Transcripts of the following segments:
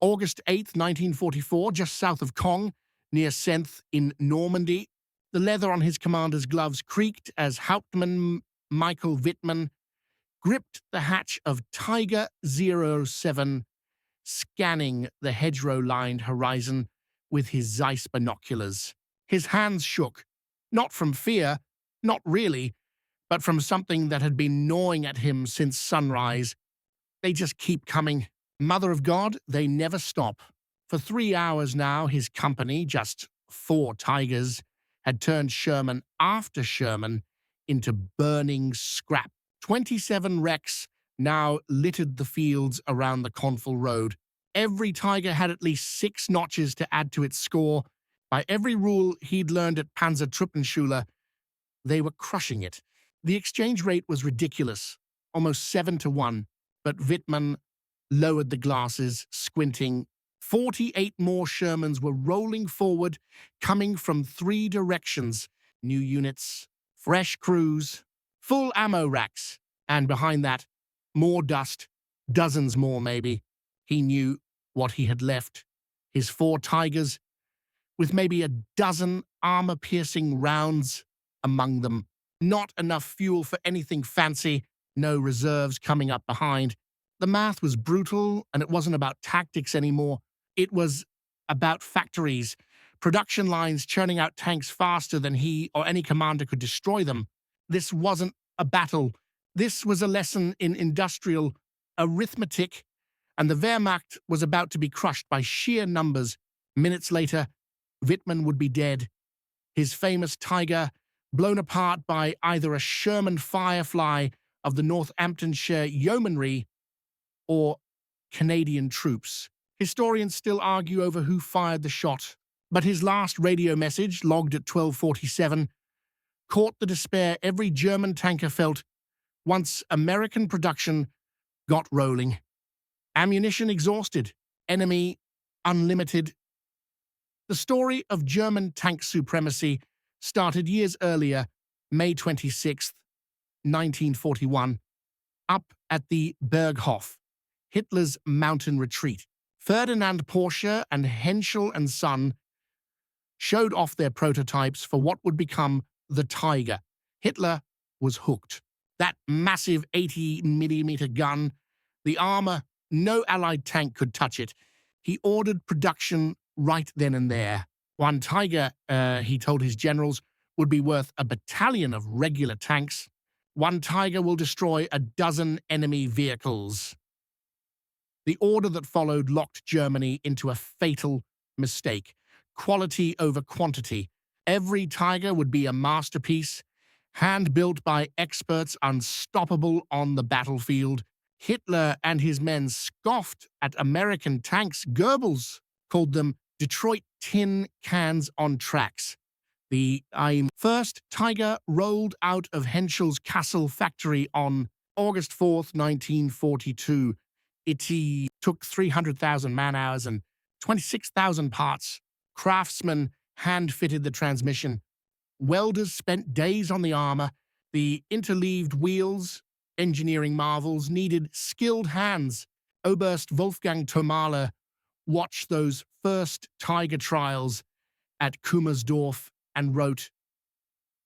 August 8th, 1944, just south of Caen, near Senth in Normandy. The leather on his commander's gloves creaked as Hauptmann Michael Wittmann gripped the hatch of Tiger 07, scanning the hedgerow-lined horizon with his Zeiss binoculars. His hands shook, not from fear, not really, but from something that had been gnawing at him since sunrise. They just keep coming. Mother of God, they never stop. For 3 hours now, his company, just 4 Tigers, had turned Sherman after Sherman into burning scrap. 27 wrecks now littered the fields around the Confel Road. Every Tiger had at least 6 notches to add to its score. By every rule he'd learned at Panzertruppenschule, they were crushing it. The exchange rate was ridiculous, almost 7-1, but Wittmann lowered the glasses, squinting. 48 more Shermans were rolling forward, coming from 3 directions. New units, fresh crews, full ammo racks, and behind that, more dust, dozens more maybe. He knew what he had left. His 4 Tigers, with maybe a dozen armor-piercing rounds among them. Not enough fuel for anything fancy, no reserves coming up behind. The math was brutal, and it wasn't about tactics anymore. It was about factories, production lines churning out tanks faster than he or any commander could destroy them. This wasn't a battle. This was a lesson in industrial arithmetic, and the Wehrmacht was about to be crushed by sheer numbers. Minutes later, Wittmann would be dead. His famous Tiger blown apart by either a Sherman Firefly of the Northamptonshire Yeomanry or Canadian troops. Historians still argue over who fired the shot, but his last radio message, logged at 12:47, caught the despair every German tanker felt once American production got rolling. Ammunition exhausted, enemy unlimited. The story of German tank supremacy started years earlier, May 26th, 1941, up at the Berghof, Hitler's mountain retreat. Ferdinand Porsche and Henschel and Son showed off their prototypes for what would become the Tiger. Hitler was hooked. That massive 80mm gun, the armor, no Allied tank could touch it. He ordered production right then and there. One Tiger, he told his generals, would be worth a battalion of regular tanks. One Tiger will destroy a dozen enemy vehicles. The order that followed locked Germany into a fatal mistake. Quality over quantity. Every Tiger would be a masterpiece, hand-built by experts unstoppable on the battlefield. Hitler and his men scoffed at American tanks. Goebbels called them Detroit tin cans on tracks. The first Tiger rolled out of Henschel's Kassel factory on August 4th, 1942. It took 300,000 man-hours and 26,000 parts. Craftsmen hand-fitted the transmission. Welders spent days on the armor. The interleaved wheels, engineering marvels, needed skilled hands. Oberst Wolfgang Thomale watched those first Tiger trials at Kummersdorf and wrote,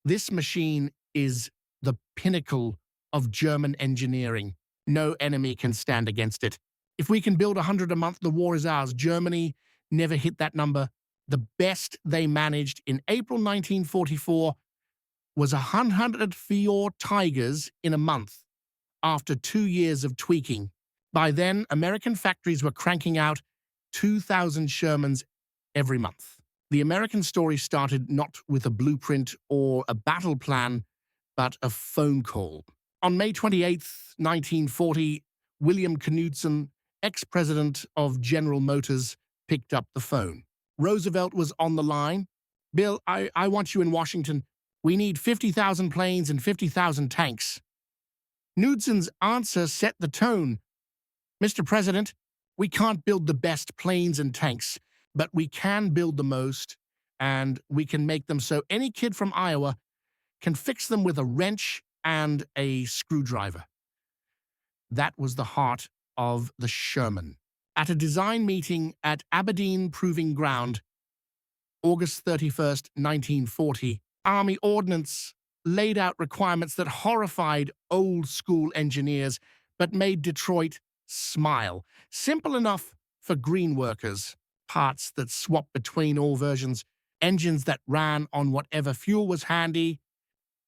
"This machine is the pinnacle of German engineering. No enemy can stand against it. If we can build 100 a month, the war is ours." Germany never hit that number. The best they managed in April 1944 was 104 Tigers in a month after 2 years of tweaking. By then, American factories were cranking out 2,000 Shermans every month. The American story started not with a blueprint or a battle plan, but a phone call. On May 28th, 1940, William Knudsen, ex-president of General Motors, picked up the phone. Roosevelt was on the line. "Bill, I want you in Washington. We need 50,000 planes and 50,000 tanks." Knudsen's answer set the tone. "Mr. President, we can't build the best planes and tanks, but we can build the most, and we can make them so any kid from Iowa can fix them with a wrench and a screwdriver." That was the heart of the Sherman. At a design meeting at Aberdeen Proving Ground, August 31st, 1940, Army Ordnance laid out requirements that horrified old-school engineers but made Detroit smile. Simple enough for green workers, parts that swapped between all versions, engines that ran on whatever fuel was handy,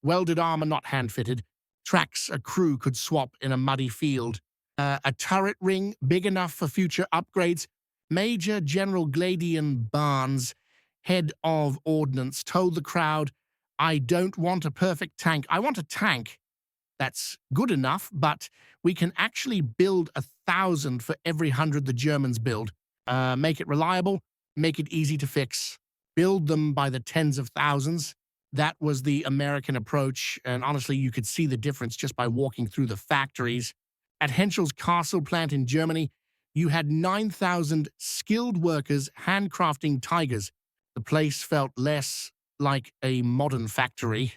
welded armor not hand-fitted, tracks a crew could swap in a muddy field, a turret ring big enough for future upgrades. Major General Gladian Barnes, head of ordnance, told the crowd, "I don't want a perfect tank. I want a tank that's good enough, but we can actually build 1,000 for every 100 the Germans build. Make it reliable, make it easy to fix, build them by the tens of thousands." That was the American approach, and honestly, you could see the difference just by walking through the factories. At Henschel's Castle plant in Germany, you had 9,000 skilled workers handcrafting tigers. The place felt less like a modern factory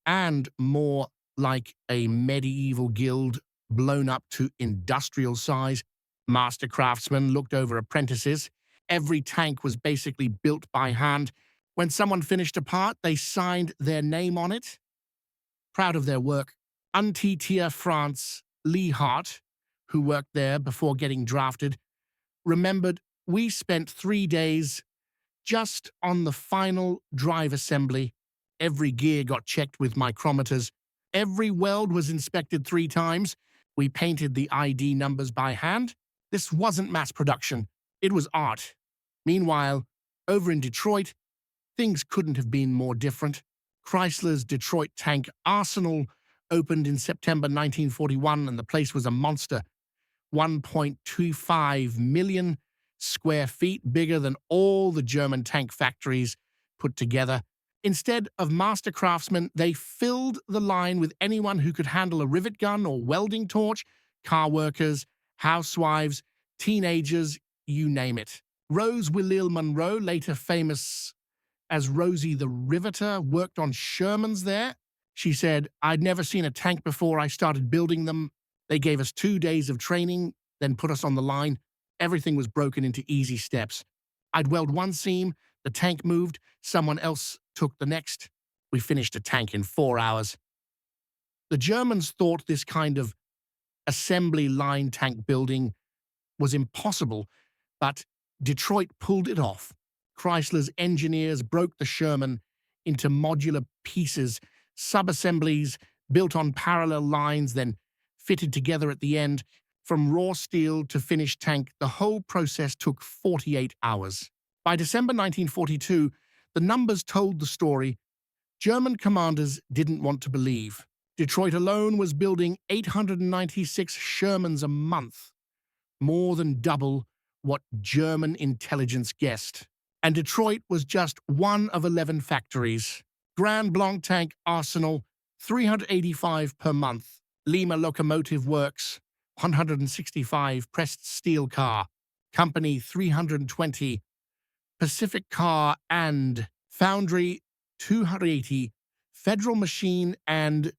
and more like a medieval guild blown up to industrial size. Master craftsmen looked over apprentices. Every tank was basically built by hand. When someone finished a part, they signed their name on it. Proud of their work, Untitia France Lee Hart, who worked there before getting drafted, remembered, "We spent 3 days just on the final drive assembly. Every gear got checked with micrometers. Every weld was inspected 3 times. We painted the ID numbers by hand. This wasn't mass production. It was art." Meanwhile, over in Detroit, things couldn't have been more different. Chrysler's Detroit Tank Arsenal opened in September 1941, and the place was a monster. 1.25 million square feet, bigger than all the German tank factories put together. Instead of master craftsmen, they filled the line with anyone who could handle a rivet gun or welding torch, car workers, housewives, teenagers, you name it. Rose Willil Monroe, later famous as Rosie the Riveter, worked on Shermans there. She said, "I'd never seen a tank before I started building them. They gave us 2 days of training, then put us on the line. Everything was broken into easy steps. I'd weld one seam, the tank moved, someone else took the next. We finished a tank in 4 hours." The Germans thought this kind of assembly line tank building was impossible, but Detroit pulled it off. Chrysler's engineers broke the Sherman into modular pieces, sub-assemblies built on parallel lines, then fitted together at the end. From raw steel to finished tank, the whole process took 48 hours. By December 1942, the numbers told the story German commanders didn't want to believe. Detroit alone was building 896 Shermans a month, more than double what German intelligence guessed. And Detroit was just one of 11 factories. Grand Blanc Tank Arsenal, 385 per month. Lima Locomotive Works, 165 pressed steel car. Company, 320. Pacific Car and Foundry, 280. Federal Machine and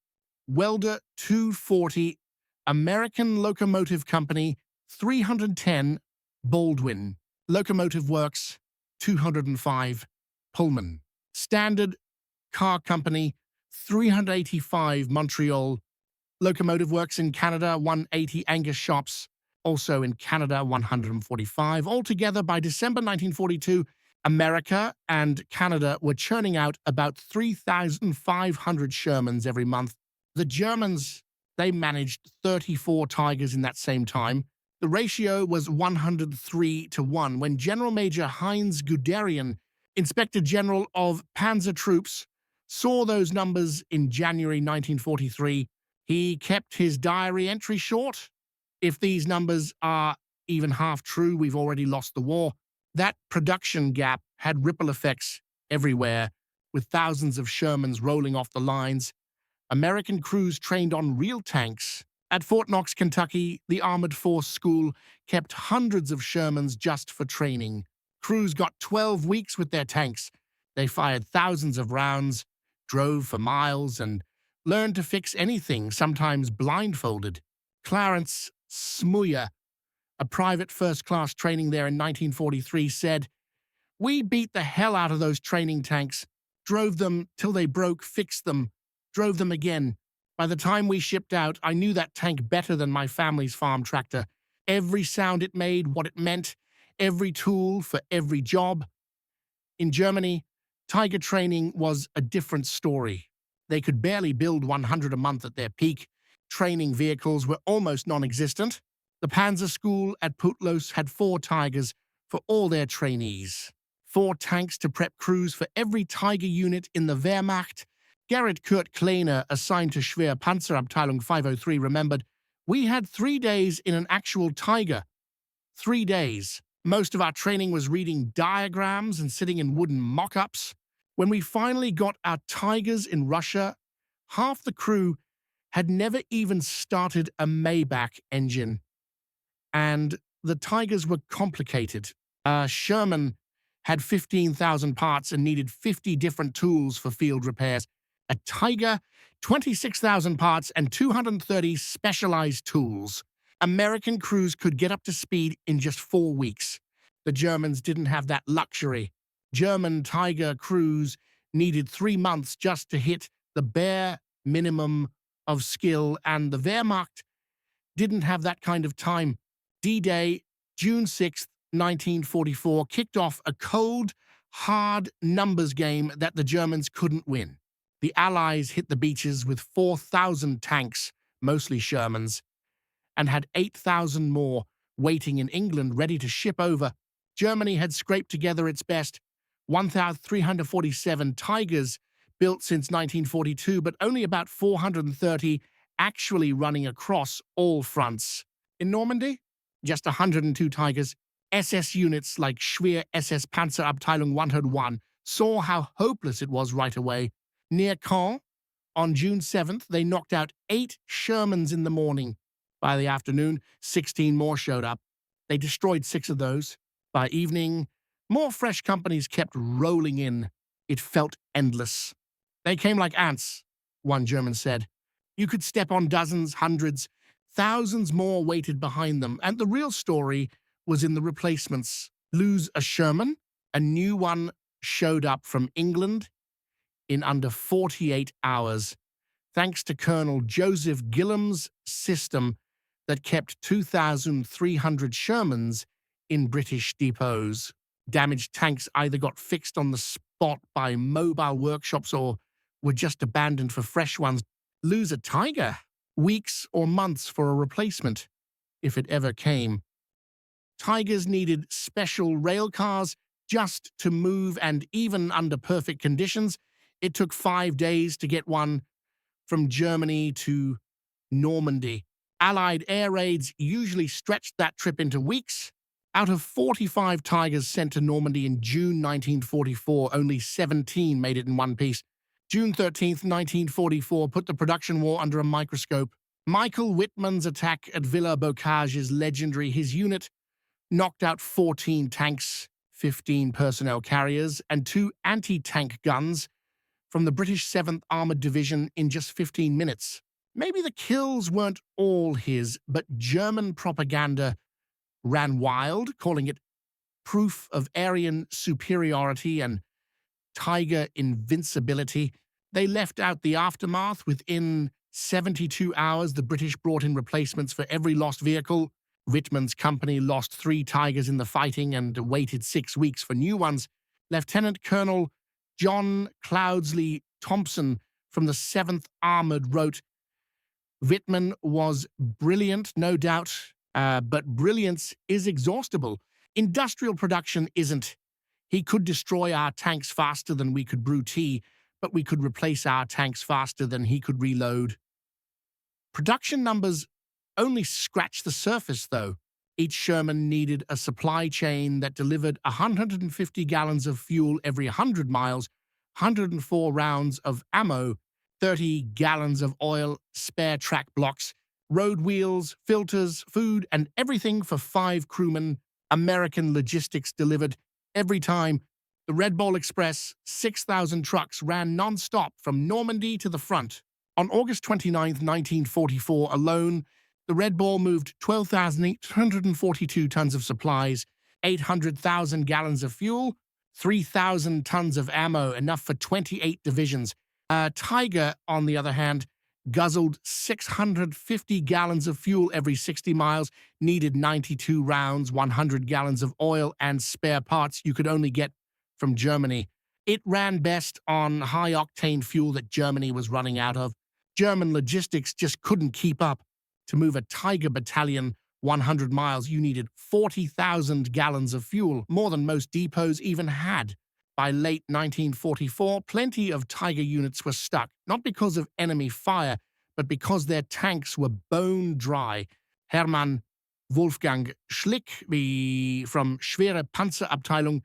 Welder, 240. American Locomotive Company, 310. Baldwin Locomotive Works, 205. Pullman Standard Car Company, 385. Montreal Locomotive Works in Canada, 180. Angus Shops, also in Canada, 145. Altogether, by December 1942, America and Canada were churning out about 3,500 Shermans every month. The Germans, they managed 34 Tigers in that same time. The ratio was 103-1 when General Major Heinz Guderian, Inspector General of Panzer Troops, saw those numbers in January 1943. He kept his diary entry short. "If these numbers are even half true, we've already lost the war." That production gap had ripple effects everywhere, with thousands of Shermans rolling off the lines. American crews trained on real tanks. At Fort Knox, Kentucky, the Armored Force School kept hundreds of Shermans just for training. Crews got 12 weeks with their tanks. They fired thousands of rounds, drove for miles, and learned to fix anything, sometimes blindfolded. Clarence Smuyer, a private first-class training there in 1943, said, "We beat the hell out of those training tanks, drove them till they broke, fixed them, drove them again. By the time we shipped out, I knew that tank better than my family's farm tractor. Every sound it made, what it meant, every tool for every job." In Germany, Tiger training was a different story. They could barely build 100 a month at their peak. Training vehicles were almost non-existent. The Panzer School at Putlos had 4 Tigers for all their trainees. 4 tanks to prep crews for every Tiger unit in the Wehrmacht. Gerrit Kurt Kleiner, assigned to Schwer Panzerabteilung 503, remembered, "We had 3 days in an actual Tiger. 3 days. Most of our training was reading diagrams and sitting in wooden mock-ups. When we finally got our Tigers in Russia, half the crew had never even started a Maybach engine. And the Tigers were complicated. Sherman had 15,000 parts and needed 50 different tools for field repairs. A Tiger, 26,000 parts and 230 specialized tools. American crews could get up to speed in just 4 weeks. The Germans didn't have that luxury. German Tiger crews needed 3 months just to hit the bare minimum of skill, and the Wehrmacht didn't have that kind of time. D-Day, June 6, 1944, kicked off a cold, hard numbers game that the Germans couldn't win. The Allies hit the beaches with 4,000 tanks, mostly Shermans, and had 8,000 more waiting in England ready to ship over. Germany had scraped together its best 1,347 Tigers built since 1942, but only about 430 actually running across all fronts. In Normandy, just 102 Tigers. SS units like Schwer SS Panzerabteilung 101 saw how hopeless it was right away. Near Caen, on June 7th, they knocked out 8 Shermans in the morning. By the afternoon, 16 more showed up. They destroyed 6 of those. By evening, more fresh companies kept rolling in. It felt endless. "They came like ants," one German said. "You could step on dozens, hundreds. Thousands more waited behind them, and the real story was in the replacements. Lose a Sherman? A new one showed up from England in under 48 hours, thanks to Colonel Joseph Gillam's system that kept 2,300 Shermans in British depots. Damaged tanks either got fixed on the spot by mobile workshops or were just abandoned for fresh ones. Lose a Tiger? Weeks or months for a replacement, if it ever came. Tigers needed special rail cars just to move, and even under perfect conditions, it took 5 days to get one from Germany to Normandy. Allied air raids usually stretched that trip into weeks. Out of 45 Tigers sent to Normandy in June 1944, only 17 made it in one piece. June 13th, 1944, put the production war under a microscope. Michael Wittmann's attack at Villa Bocage is legendary. His unit knocked out 14 tanks, 15 personnel carriers, and 2 anti-tank guns from the British 7th Armoured Division in just 15 minutes. Maybe the kills weren't all his, but German propaganda ran wild, calling it proof of Aryan superiority and Tiger invincibility. They left out the aftermath. Within 72 hours, the British brought in replacements for every lost vehicle. Wittmann's company lost 3 Tigers in the fighting and waited 6 weeks for new ones. Lieutenant Colonel John Cloudsley Thompson from the 7th Armored wrote, "Wittmann was brilliant, no doubt, but brilliance is exhaustible. Industrial production isn't. He could destroy our tanks faster than we could brew tea, but we could replace our tanks faster than he could reload." Production numbers only scratched the surface, though. Each Sherman needed a supply chain that delivered 150 gallons of fuel every 100 miles, 104 rounds of ammo, 30 gallons of oil, spare track blocks, road wheels, filters, food, and everything for 5 crewmen. American logistics delivered every time. The Red Bull Express, 6,000 trucks ran non-stop from Normandy to the front. On August 29, 1944 alone, The Red Ball moved 12,842 tons of supplies, 800,000 gallons of fuel, 3,000 tons of ammo, enough for 28 divisions. Tiger, on the other hand, guzzled 650 gallons of fuel every 60 miles, needed 92 rounds, 100 gallons of oil, and spare parts you could only get from Germany. It ran best on high-octane fuel that Germany was running out of. German logistics just couldn't keep up. To move a Tiger battalion 100 miles, you needed 40,000 gallons of fuel, more than most depots even had. By late 1944, plenty of Tiger units were stuck, not because of enemy fire, but because their tanks were bone dry. Hermann Wolfgang Schlick from Schwere Panzerabteilung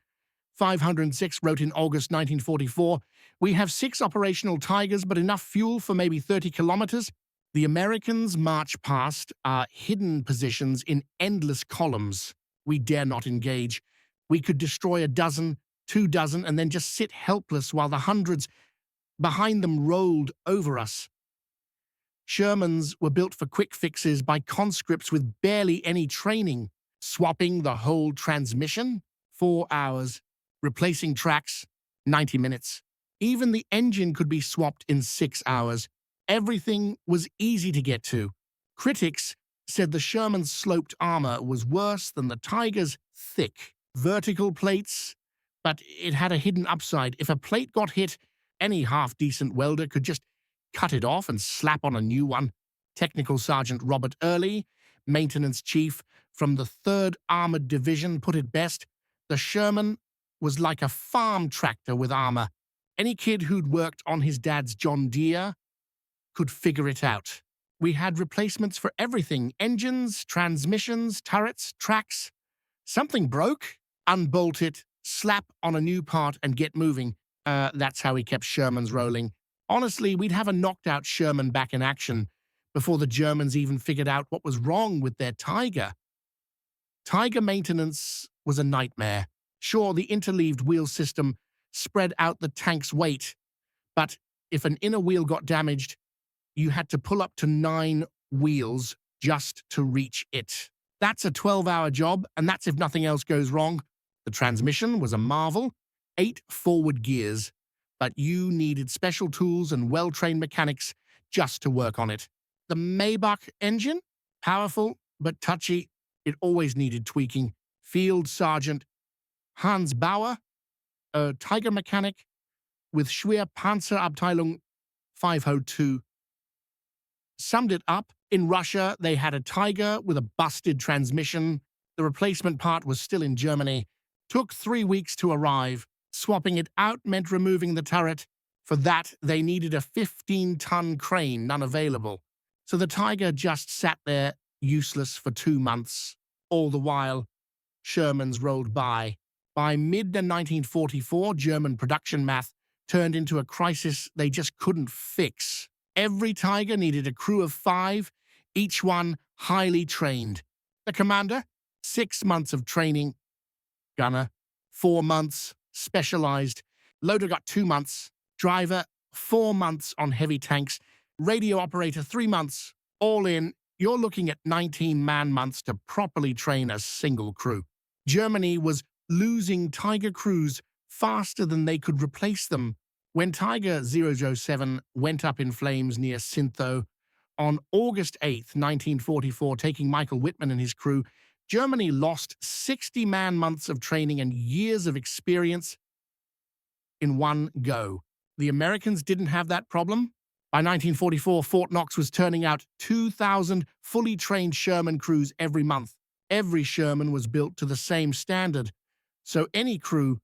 506 wrote in August 1944, "We have 6 operational Tigers, but enough fuel for maybe 30 kilometers. The Americans march past our hidden positions in endless columns. We dare not engage. We could destroy a dozen, 2 dozen, and then just sit helpless while the hundreds behind them rolled over us." Shermans were built for quick fixes by conscripts with barely any training. Swapping the whole transmission? 4 hours. Replacing tracks? 90 minutes. Even the engine could be swapped in 6 hours. Everything was easy to get to. Critics said the Sherman's sloped armor was worse than the Tiger's thick, vertical plates, but it had a hidden upside. If a plate got hit, any half-decent welder could just cut it off and slap on a new one. Technical Sergeant Robert Early, maintenance chief from the 3rd Armored Division, put it best: the Sherman was like a farm tractor with armor. Any kid who'd worked on his dad's John Deere could figure it out. We had replacements for everything: engines, transmissions, turrets, tracks. Something broke? Unbolt it, slap on a new part, and get moving. That's how he kept Shermans rolling. Honestly, we'd have a knocked-out Sherman back in action before the Germans even figured out what was wrong with their Tiger. Tiger maintenance was a nightmare. Sure, the interleaved wheel system spread out the tank's weight, but if an inner wheel got damaged, you had to pull up to 9 wheels just to reach it. That's a 12-hour job, and that's if nothing else goes wrong. The transmission was a marvel, 8 forward gears, but you needed special tools and well-trained mechanics just to work on it. The Maybach engine? Powerful, but touchy. It always needed tweaking. Field Sergeant Hans Bauer, a Tiger mechanic with Schwere Panzerabteilung 502, summed it up. In Russia, they had a Tiger with a busted transmission. The replacement part was still in Germany. Took 3 weeks to arrive. Swapping it out meant removing the turret. For that, they needed a 15-ton crane, none available. So the Tiger just sat there, useless, for 2 months. All the while, Shermans rolled by. By mid-1944, German production math turned into a crisis they just couldn't fix. Every Tiger needed a crew of 5, each one highly trained. The commander, 6 months of training. Gunner, 4 months, specialized. Loader got 2 months. Driver, 4 months on heavy tanks. Radio operator, 3 months. All in, you're looking at 19 man-months to properly train a single crew. Germany was losing Tiger crews faster than they could replace them. When Tiger 007 went up in flames near Sintho on August 8, 1944, taking Michael Wittmann and his crew, Germany lost 60 man-months of training and years of experience in one go. The Americans didn't have that problem. By 1944, Fort Knox was turning out 2,000 fully trained Sherman crews every month. Every Sherman was built to the same standard, so any crew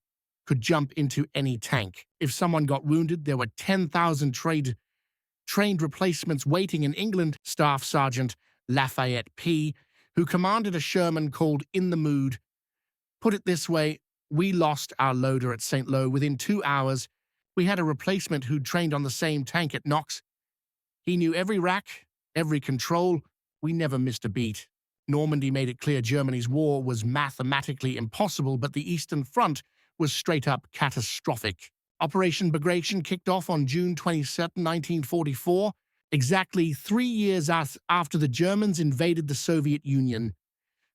could jump into any tank. If someone got wounded, there were 10,000 trained replacements waiting in England. Staff Sergeant Lafayette P., who commanded a Sherman called In the Mood, put it this way: we lost our loader at St. Lo. Within 2 hours, we had a replacement who'd trained on the same tank at Knox. He knew every rack, every control. We never missed a beat. Normandy made it clear Germany's war was mathematically impossible, but the Eastern Front was straight-up catastrophic. Operation Bagration kicked off on June 27, 1944. Exactly 3 years after the Germans invaded the Soviet Union,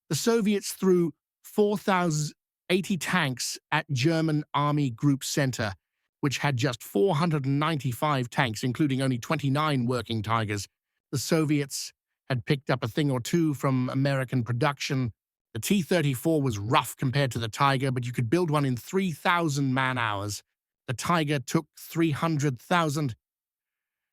the Soviets threw 4,080 tanks at German Army Group Center, which had just 495 tanks, including only 29 working Tigers. The Soviets had picked up a thing or two from American production. The T-34 was rough compared to the Tiger, but you could build one in 3,000 man-hours. The Tiger took 300,000.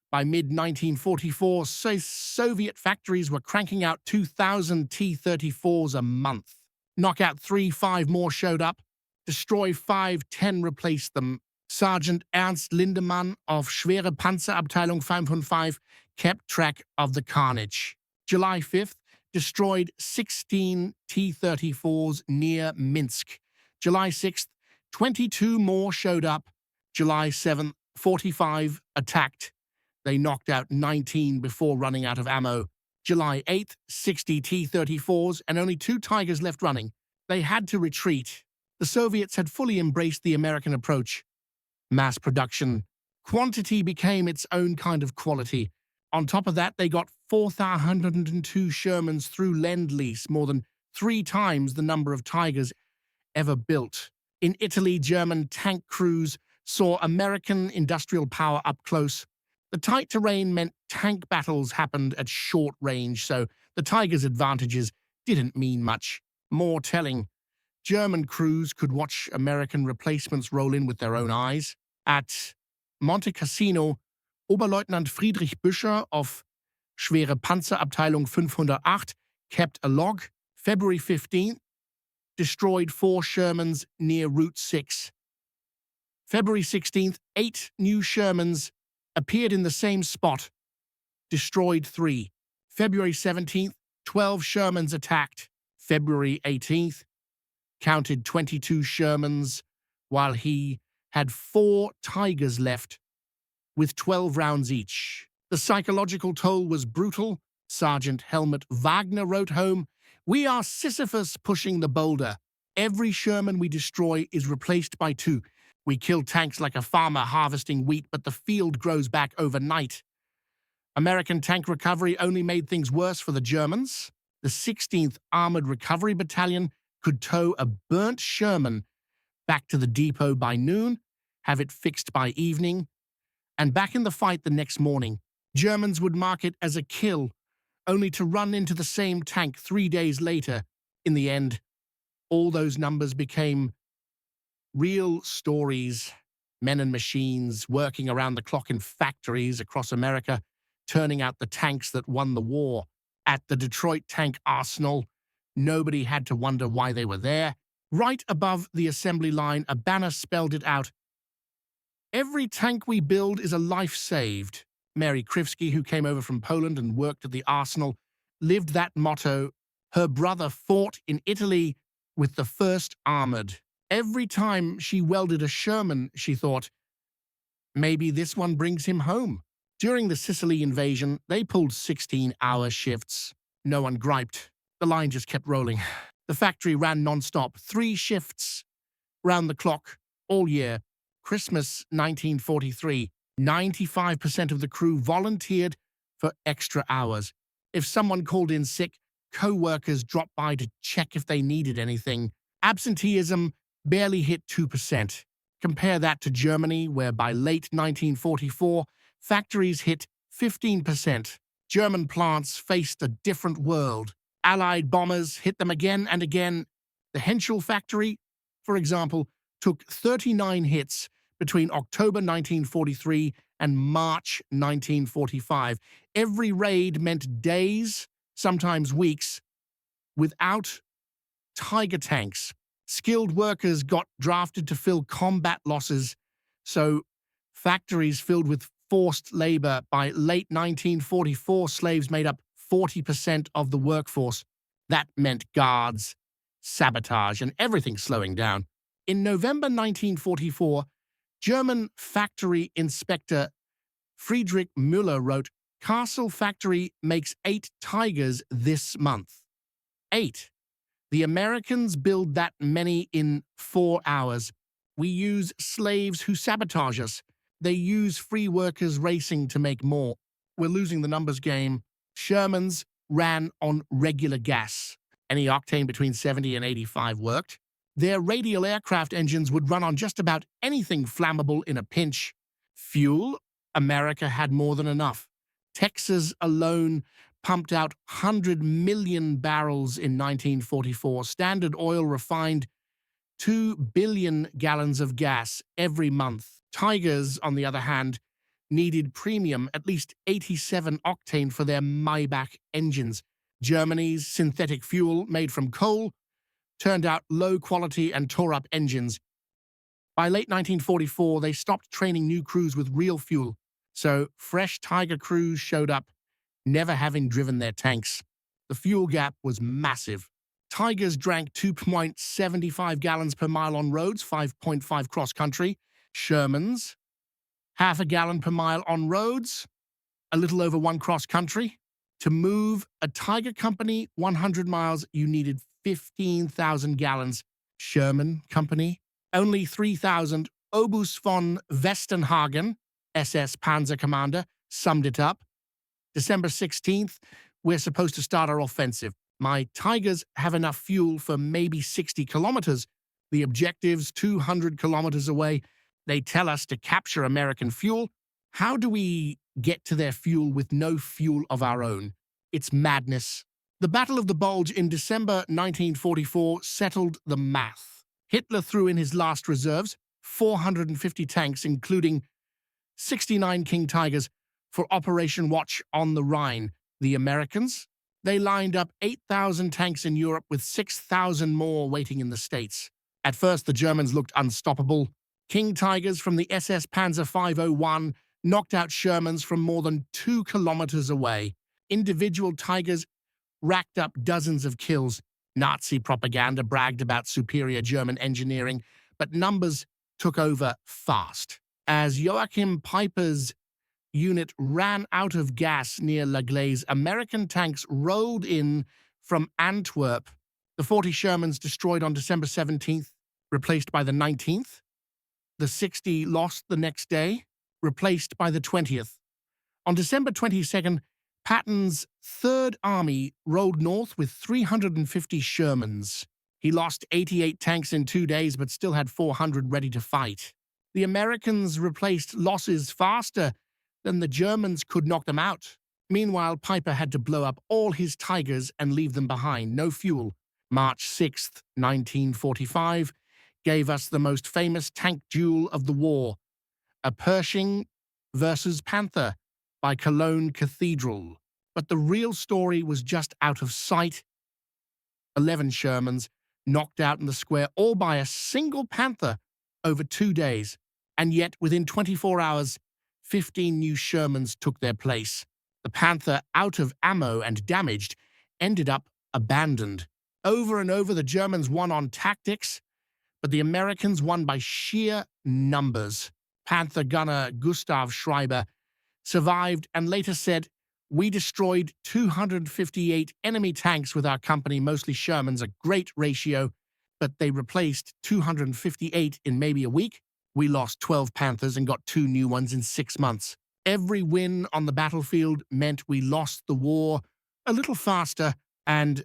By mid-1944, Soviet factories were cranking out 2,000 T-34s a month. Knock out 3, 5 more showed up. Destroy 5, 10 replaced them. Sergeant Ernst Lindemann of Schwere Panzerabteilung 505 kept track of the carnage. July 5th, destroyed 16 T-34s near Minsk. July 6th, 22 more showed up. July 7th, 45 attacked. They knocked out 19 before running out of ammo. July 8th, 60 T-34s and only 2 Tigers left running. They had to retreat. The Soviets had fully embraced the American approach. Mass production. Quantity became its own kind of quality. On top of that, they got 4,102 Shermans through Lend-Lease, more than 3 times the number of Tigers ever built. In Italy, German tank crews saw American industrial power up close. The tight terrain meant tank battles happened at short range, so the Tiger's advantages didn't mean much. More telling, German crews could watch American replacements roll in with their own eyes. At Monte Cassino, Oberleutnant Friedrich Büscher of Schwere Panzerabteilung 508 kept a log. February 15th, destroyed 4 Shermans near Route 6. February 16th, 8 new Shermans appeared in the same spot, destroyed 3. February 17th, 12 Shermans attacked. February 18th, counted 22 Shermans, while he had 4 Tigers left, with 12 rounds each. The psychological toll was brutal. Sergeant Helmut Wagner wrote home, "We are Sisyphus pushing the boulder. Every Sherman we destroy is replaced by 2. We kill tanks like a farmer harvesting wheat, but the field grows back overnight." American tank recovery only made things worse for the Germans. The 16th Armored Recovery Battalion could tow a burnt Sherman back to the depot by noon, have it fixed by evening, and back in the fight the next morning. Germans would mark it as a kill, only to run into the same tank 3 days later. In the end, all those numbers became real stories. Men and machines working around the clock in factories across America, turning out the tanks that won the war. At the Detroit Tank Arsenal, nobody had to wonder why they were there. Right above the assembly line, a banner spelled it out. "Every tank we build is a life saved." Mary Krivsky, who came over from Poland and worked at the Arsenal, lived that motto. Her brother fought in Italy with the 1st Armored. Every time she welded a Sherman, she thought, maybe this one brings him home. During the Sicily invasion, they pulled 16-hour shifts. No one griped. The line just kept rolling. The factory ran non-stop, 3 shifts, round the clock, all year. Christmas 1943, 95% of the crew volunteered for extra hours. If someone called in sick, co-workers dropped by to check if they needed anything. Absenteeism barely hit 2%. Compare that to Germany, where by late 1944, factories hit 15%. German plants faced a different world. Allied bombers hit them again and again. The Henschel factory, for example, took 39 hits between October 1943 and March 1945. Every raid meant days, sometimes weeks, without Tiger tanks. Skilled workers got drafted to fill combat losses, so factories filled with forced labor. By late 1944, slaves made up 40% of the workforce. That meant guards, sabotage, and everything slowing down. In November 1944, German factory inspector Friedrich Müller wrote, "Castle factory makes 8 Tigers this month." 8. The Americans build that many in 4 hours. We use slaves who sabotage us. They use free workers racing to make more. we're losing the numbers game. Shermans ran on regular gas. Any octane between 70 and 85 worked. Their radial aircraft engines would run on just about anything flammable in a pinch. Fuel, America had more than enough. Texas alone pumped out 100 million barrels in 1944. Standard Oil refined 2 billion gallons of gas every month. Tigers, on the other hand, needed premium, at least 87 octane for their Maybach engines. Germany's synthetic fuel, made from coal, turned out low quality and tore up engines. By late 1944, they stopped training new crews with real fuel, so fresh Tiger crews showed up, never having driven their tanks. The fuel gap was massive. Tigers drank 2.75 gallons per mile on roads, 5.5 cross-country. Shermans, half a gallon per mile on roads, a little over 1 cross-country. To move a Tiger company 100 miles, you needed 15,000 gallons. Sherman Company, only 3,000. Obus von Westenhagen, SS Panzer Commander, summed it up. December 16th, we're supposed to start our offensive. My Tigers have enough fuel for maybe 60 kilometers. The objective's 200 kilometers away. They tell us to capture American fuel. How do we get to their fuel with no fuel of our own? It's madness. The Battle of the Bulge in December 1944 settled the math. Hitler threw in his last reserves, 450 tanks, including 69 King Tigers, for Operation Watch on the Rhine. The Americans? They lined up 8,000 tanks in Europe with 6,000 more waiting in the States. At first, the Germans looked unstoppable. King Tigers from the SS Panzer 501 knocked out Shermans from more than 2 kilometers away. Individual Tigers racked up dozens of kills. Nazi propaganda bragged about superior German engineering, but numbers took over fast. As Joachim Peiper's unit ran out of gas near La Glaise, American tanks rolled in from Antwerp. The 40 Shermans destroyed on December 17th, replaced by the 19th. The 60 lost the next day, replaced by the 20th. On December 22nd, Patton's Third Army rolled north with 350 Shermans. He lost 88 tanks in 2 days, but still had 400 ready to fight. The Americans replaced losses faster than the Germans could knock them out. Meanwhile, Peiper had to blow up all his Tigers and leave them behind, no fuel. March 6th, 1945, gave us the most famous tank duel of the war, a Pershing versus Panther by Cologne Cathedral. But the real story was just out of sight. 11 Shermans knocked out in the square, all by a single Panther over 2 days. And yet, within 24 hours, 15 new Shermans took their place. The Panther, out of ammo and damaged, ended up abandoned. Over and over, the Germans won on tactics, but the Americans won by sheer numbers. Panther gunner Gustav Schreiber survived and later said, "We destroyed 258 enemy tanks with our company, mostly Shermans, a great ratio, but they replaced 258 in maybe a week. We lost 12 Panthers and got 2 new ones in 6 months. Every win on the battlefield meant we lost the war a little faster, and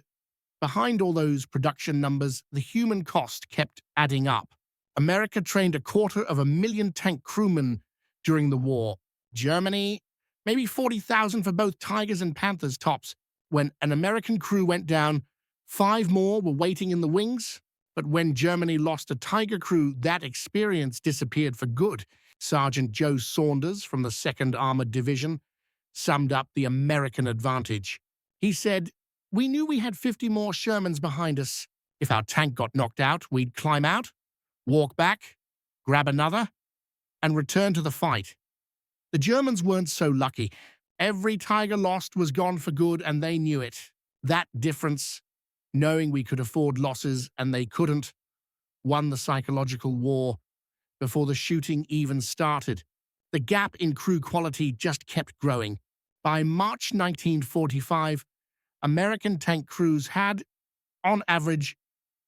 behind all those production numbers, the human cost kept adding up. America trained 250,000 tank crewmen during the war. Germany, maybe 40,000 for both Tigers and Panthers tops. When an American crew went down, 5 more were waiting in the wings. But when Germany lost a Tiger crew, that experience disappeared for good. Sergeant Joe Saunders from the 2nd Armored Division summed up the American advantage. He said, "We knew we had 50 more Shermans behind us. If our tank got knocked out, we'd climb out, walk back, grab another, and return to the fight." The Germans weren't so lucky. Every Tiger lost was gone for good, and they knew it. That difference, knowing we could afford losses and they couldn't, won the psychological war before the shooting even started. The gap in crew quality just kept growing. By March 1945, American tank crews had, on average,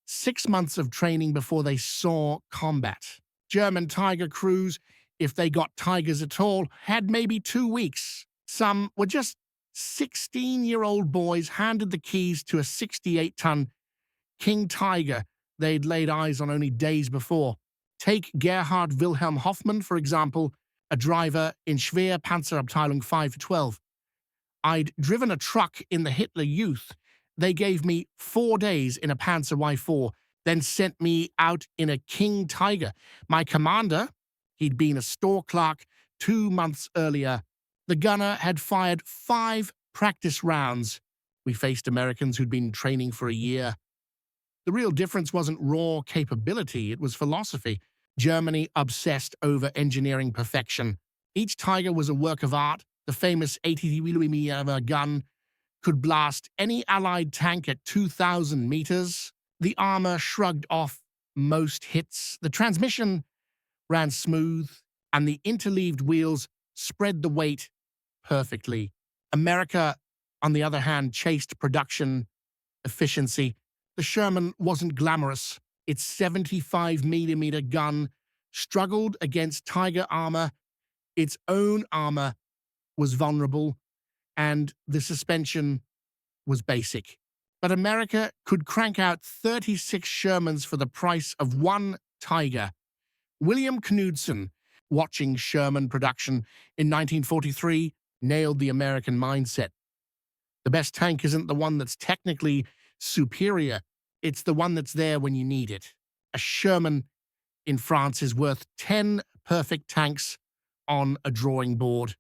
6 months of training before they saw combat. German Tiger crews, if they got Tigers at all, had maybe 2 weeks. Some were just 16-year-old boys handed the keys to a 68-ton King Tiger they'd laid eyes on only days before. Take Gerhard Wilhelm Hoffmann, for example, a driver in Schwer Panzerabteilung 512. I'd driven a truck in the Hitler Youth. They gave me 4 days in a Panzer Y4, then sent me out in a King Tiger. My commander, he'd been a store clerk 2 months earlier. The gunner had fired 5 practice rounds. We faced Americans who'd been training for a year. The real difference wasn't raw capability, it was philosophy. Germany obsessed over engineering perfection. Each Tiger was a work of art. The famous 80mm gun could blast any Allied tank at 2,000 meters. The armor shrugged off most hits. The transmission ran smooth, and the interleaved wheels spread the weight perfectly. America, on the other hand, chased production efficiency. The Sherman wasn't glamorous. Its 75mm gun struggled against Tiger armor. Its own armor was vulnerable, and the suspension was basic. But America could crank out 36 Shermans for the price of 1 Tiger. William Knudsen, watching Sherman production in 1943, nailed the American mindset. The best tank isn't the one that's technically superior. It's the one that's there when you need it. A Sherman in France is worth 10 perfect tanks on a drawing board.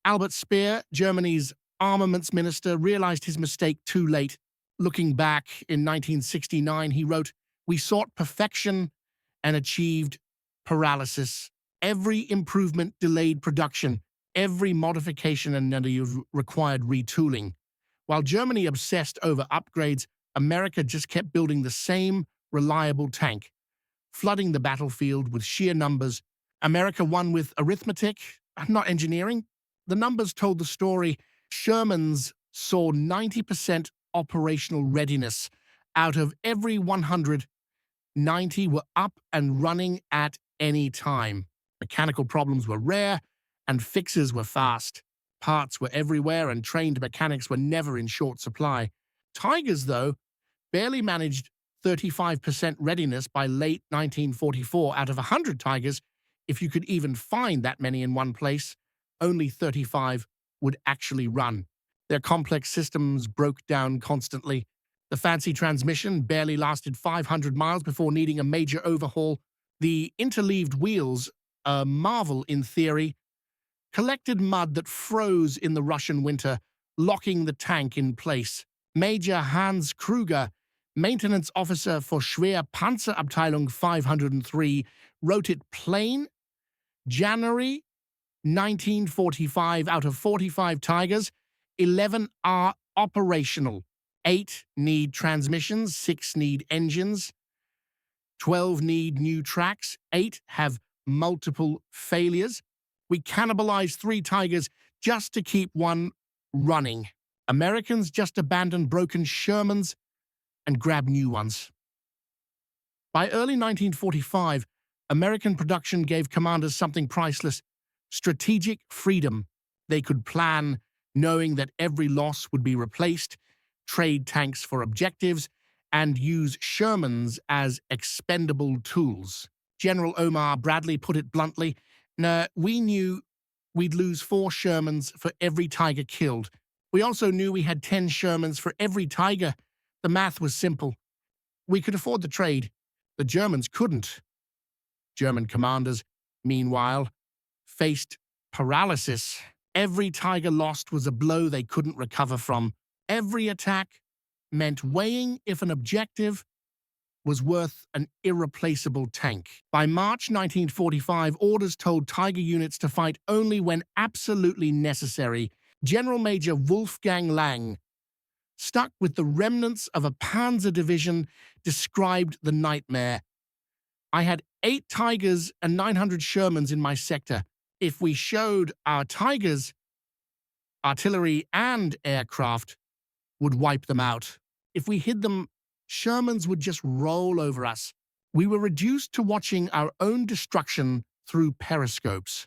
Albert Speer, Germany's armaments minister, realized his mistake too late. Looking back in 1969, he wrote, "We sought perfection and achieved paralysis. Every improvement delayed production. Every modification and required retooling." While Germany obsessed over upgrades, America just kept building the same reliable tank, flooding the battlefield with sheer numbers. America won with arithmetic, not engineering. The numbers told the story. Shermans saw 90% operational readiness. Out of every 100, 90 were up and running at any time. Mechanical problems were rare, and fixes were fast. Parts were everywhere, and trained mechanics were never in short supply. Tigers, though, barely managed 35% readiness by late 1944. Out of 100 Tigers, if you could even find that many in one place, only 35 would actually run. Their complex systems broke down constantly. The fancy transmission barely lasted 500 miles before needing a major overhaul. The interleaved wheels, a marvel in theory, collected mud that froze in the Russian winter, locking the tank in place. Major Hans Kruger, maintenance officer for Schwer Panzerabteilung 503, wrote it plain. January 1945, out of 45 Tigers, 11 are operational. 8 need transmissions, 6 need engines, 12 need new tracks, 8 have multiple failures. We cannibalized 3 Tigers just to keep one running. Americans just abandoned broken Shermans and grabbed new ones. By early 1945, American production gave commanders something priceless: strategic freedom. They could plan, knowing that every loss would be replaced, trade tanks for objectives, and use Shermans as expendable tools. General Omar Bradley put it bluntly, we knew we'd lose 4 Shermans for every Tiger killed. We also knew we had 10 Shermans for every Tiger. The math was simple. We could afford the trade. The Germans couldn't. German commanders, meanwhile, faced paralysis. Every Tiger lost was a blow they couldn't recover from. Every attack meant weighing if an objective was worth an irreplaceable tank. By March 1945, orders told Tiger units to fight only when absolutely necessary. General Major Wolfgang Lang, stuck with the remnants of a panzer division, described the nightmare. "I had 8 Tigers and 900 Shermans in my sector. If we showed our Tigers, artillery and aircraft would wipe them out. If we hid them, Shermans would just roll over us. We were reduced to watching our own destruction through periscopes."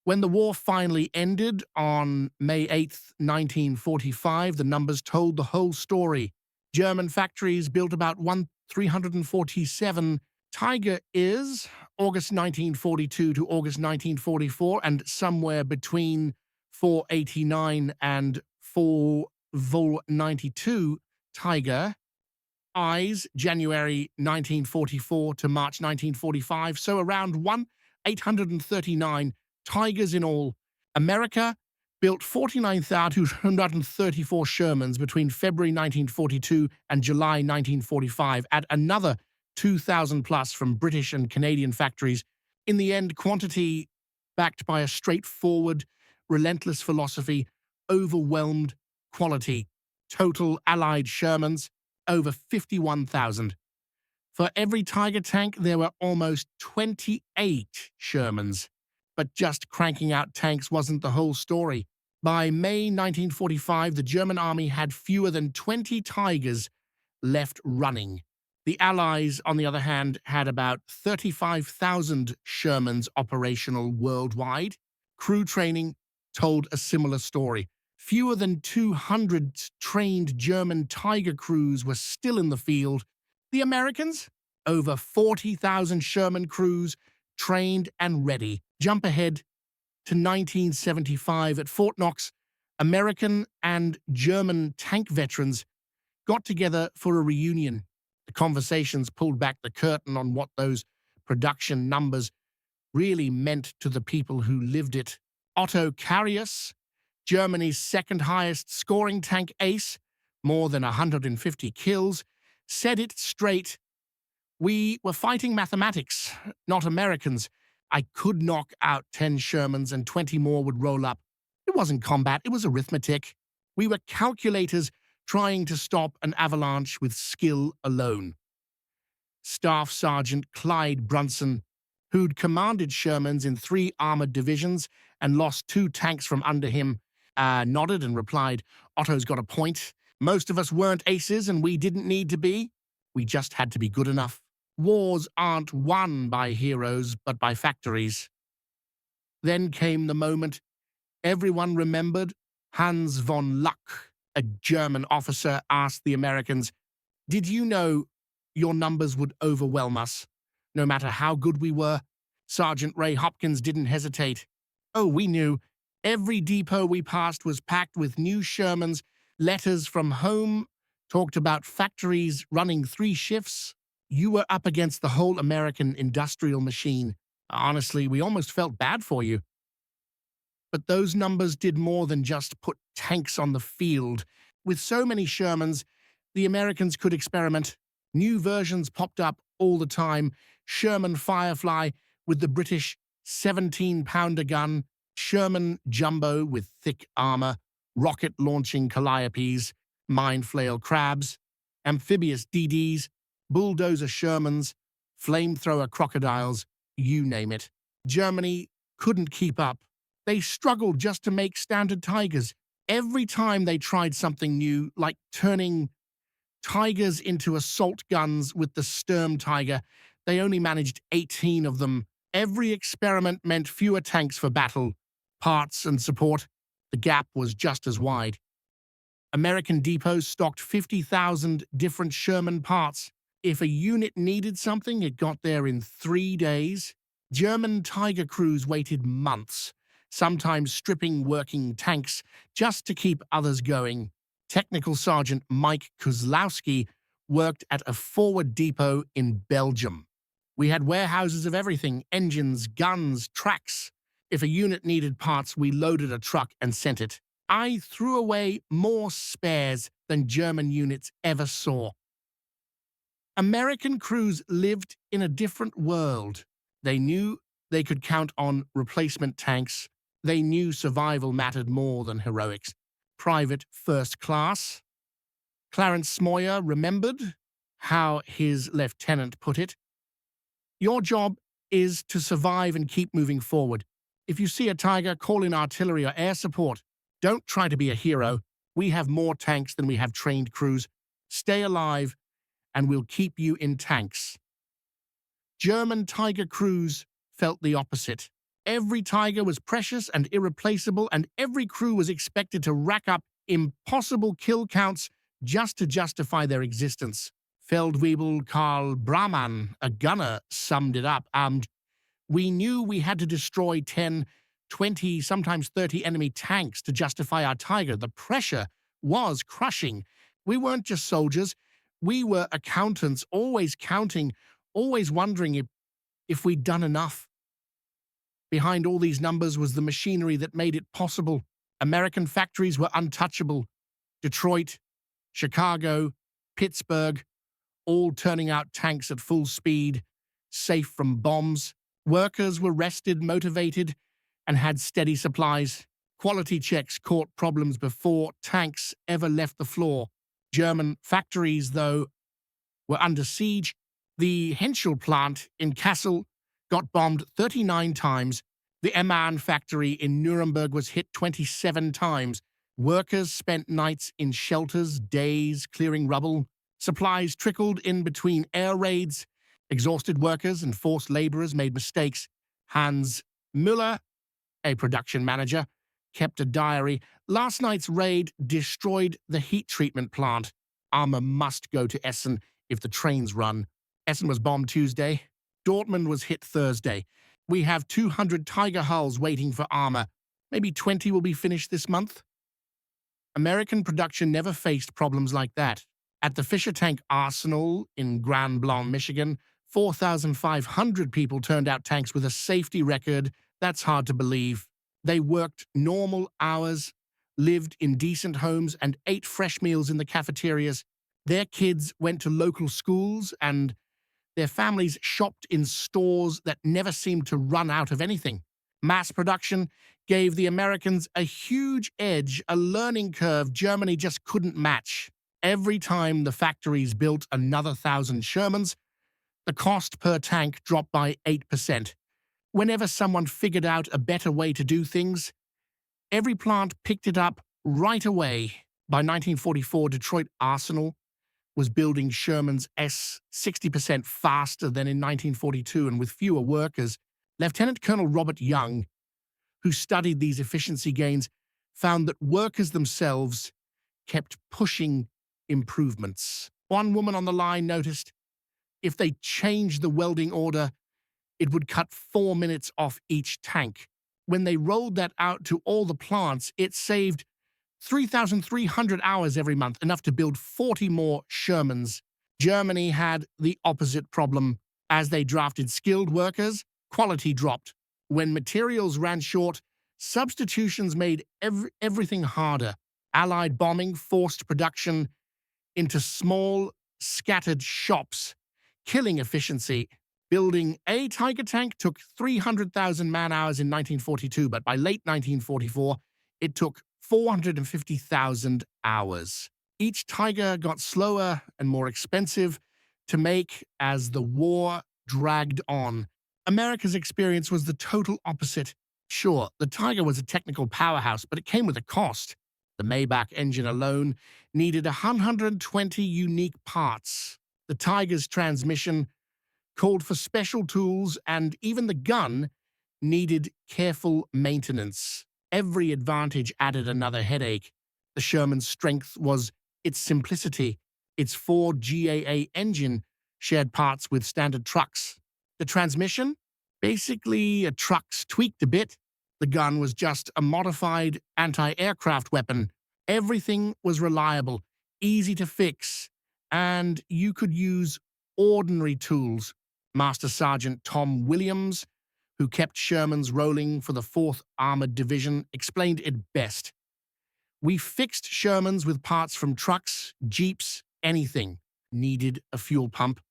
When the war finally ended on May 8th, 1945, the numbers told the whole story. German factories built about 347. Tiger is August 1942 to August 1944, and somewhere between 489 and 492. Tiger Eyes, January 1944 to March 1945, so around 839 Tigers in all. America built 49,234 Shermans between February 1942 and July 1945, at another 2,000 plus from British and Canadian factories. In the end, quantity backed by a straightforward, relentless philosophy, overwhelmed quality. Total Allied Shermans, over 51,000. For every Tiger tank, there were almost 28 Shermans. But just cranking out tanks wasn't the whole story. By May 1945, the German army had fewer than 20 Tigers left running. The Allies, on the other hand, had about 35,000 Shermans operational worldwide. Crew training told a similar story. Fewer than 200 trained German Tiger crews were still in the field. The Americans? Over 40,000 Sherman crews trained and ready. Jump ahead to 1975 at Fort Knox. American and German tank veterans got together for a reunion. The conversations pulled back the curtain on what those production numbers really meant to the people who lived it. Otto Carius, Germany's second highest scoring tank ace, more than 150 kills, said it straight. We were fighting mathematics, not Americans. I could knock out 10 Shermans and 20 more would roll up. It wasn't combat, it was arithmetic. We were calculators trying to stop an avalanche with skill alone. Staff Sergeant Clyde Brunson, who'd commanded Shermans in 3 armored divisions and lost 2 tanks from under him, nodded and replied, "Otto's got a point. Most of us weren't aces and we didn't need to be. We just had to be good enough. Wars aren't won by heroes, but by factories." Then came the moment everyone remembered. Hans von Luck, a German officer, asked the Americans, "Did you know your numbers would overwhelm us, no matter how good we were?" Sergeant Ray Hopkins didn't hesitate. "Oh, we knew. Every depot we passed was packed with new Shermans. Letters from home talked about factories running 3 shifts. You were up against the whole American industrial machine. Honestly, we almost felt bad for you." But those numbers did more than just put tanks on the field. With so many Shermans, the Americans could experiment. New versions popped up all the time. Sherman Firefly with the British 17-pounder gun, Sherman Jumbo with thick armor, rocket-launching Calliopes, mine flail crabs, amphibious DDs, bulldozer Shermans, flamethrower crocodiles, you name it. Germany couldn't keep up. They struggled just to make standard Tigers. Every time they tried something new, like turning Tigers into assault guns with the Sturm Tiger, they only managed 18 of them. Every experiment meant fewer tanks for battle, parts and support. The gap was just as wide. American depots stocked 50,000 different Sherman parts. If a unit needed something, it got there in 3 days. German Tiger crews waited months, sometimes stripping working tanks just to keep others going. Technical Sergeant Mike Kozlowski worked at a forward depot in Belgium. "We had warehouses of everything, engines, guns, tracks. If a unit needed parts, we loaded a truck and sent it. I threw away more spares than German units ever saw." American crews lived in a different world. They knew they could count on replacement tanks. They knew survival mattered more than heroics. Private First Class Clarence Smoyer remembered how his lieutenant put it. "Your job is to survive and keep moving forward. If you see a Tiger, call in artillery or air support. Don't try to be a hero. We have more tanks than we have trained crews. Stay alive, and we'll keep you in tanks." German Tiger crews felt the opposite. Every Tiger was precious and irreplaceable, and every crew was expected to rack up impossible kill counts just to justify their existence. Feldwebel Karl Brahman, a gunner, summed it up. We knew we had to destroy 10, 20, sometimes 30 enemy tanks to justify our Tiger. The pressure was crushing. We weren't just soldiers. We were accountants, always counting, always wondering if we'd done enough. Behind all these numbers was the machinery that made it possible. American factories were untouchable. Detroit, Chicago, Pittsburgh, all turning out tanks at full speed, safe from bombs. Workers were rested, motivated, and had steady supplies. Quality checks caught problems before tanks ever left the floor. German factories, though, were under siege. The Henschel plant in Kassel got bombed 39 times. The Emman factory in Nuremberg was hit 27 times. Workers spent nights in shelters, days clearing rubble. Supplies trickled in between air raids. Exhausted workers and forced laborers made mistakes. Hans Müller, a production manager, kept a diary. Last night's raid destroyed the heat treatment plant. Armor must go to Essen if the trains run. Essen was bombed Tuesday. Dortmund was hit Thursday. We have 200 Tiger hulls waiting for armor. Maybe 20 will be finished this month. American production never faced problems like that. At the Fisher Tank Arsenal in Grand Blanc, Michigan, 4,500 people turned out tanks with a safety record. That's hard to believe. They worked normal hours, lived in decent homes, and ate fresh meals in the cafeterias. Their kids went to local schools, and their families shopped in stores that never seemed to run out of anything. Mass production gave the Americans a huge edge, a learning curve Germany just couldn't match. Every time the factories built another 1,000 Shermans, the cost per tank dropped by 8%. Whenever someone figured out a better way to do things, every plant picked it up right away. By 1944, Detroit Arsenal was building Shermans S 60% faster than in 1942 and with fewer workers. Lieutenant Colonel Robert Young, who studied these efficiency gains, found that workers themselves kept pushing improvements. One woman on the line noticed if they changed the welding order, it would cut 4 minutes off each tank. When they rolled that out to all the plants, it saved 3,300 hours every month, enough to build 40 more Shermans. Germany had the opposite problem. As they drafted skilled workers, quality dropped. When materials ran short, substitutions made everything harder. Allied bombing forced production into small, scattered shops, killing efficiency. Building a Tiger tank took 300,000 man-hours in 1942, but by late 1944, it took 450,000 hours. Each Tiger got slower and more expensive to make as the war dragged on. America's experience was the total opposite. Sure, the Tiger was a technical powerhouse, but it came with a cost. The Maybach engine alone needed 120 unique parts. The Tiger's transmission called for special tools, and even the gun needed careful maintenance. Every advantage added another headache. The Sherman's strength was its simplicity. Its Ford GAA engine shared parts with standard trucks. The transmission? Basically, a truck's tweaked a bit. The gun was just a modified anti-aircraft weapon. Everything was reliable, easy to fix, and you could use ordinary tools. Master Sergeant Tom Williams, who kept Shermans rolling for the 4th Armored Division, explained it best. We fixed Shermans with parts from trucks, jeeps, anything. Needed a fuel pump.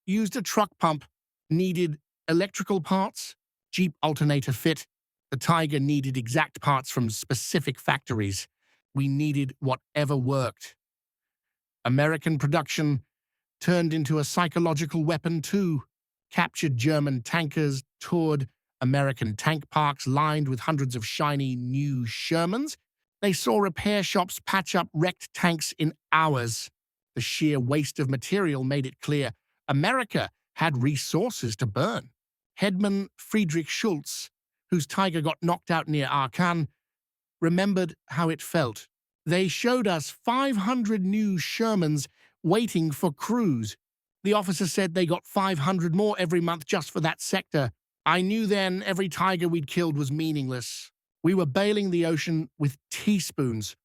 Used a truck pump. Needed electrical parts. Jeep alternator fit. The Tiger needed exact parts from specific factories. We needed whatever worked. American production turned into a psychological weapon too. Captured German tankers, toured American tank parks lined with hundreds of shiny new Shermans. They saw repair shops patch up wrecked tanks in hours. The sheer waste of material made it clear America had resources to burn. Headman Friedrich Schultz whose Tiger got knocked out near Aachen, remembered how it felt. They showed us 500 new Shermans waiting for crews. The officer said they got 500 more every month just for that sector. I knew then every Tiger we'd killed was meaningless. We were bailing the ocean with teaspoons.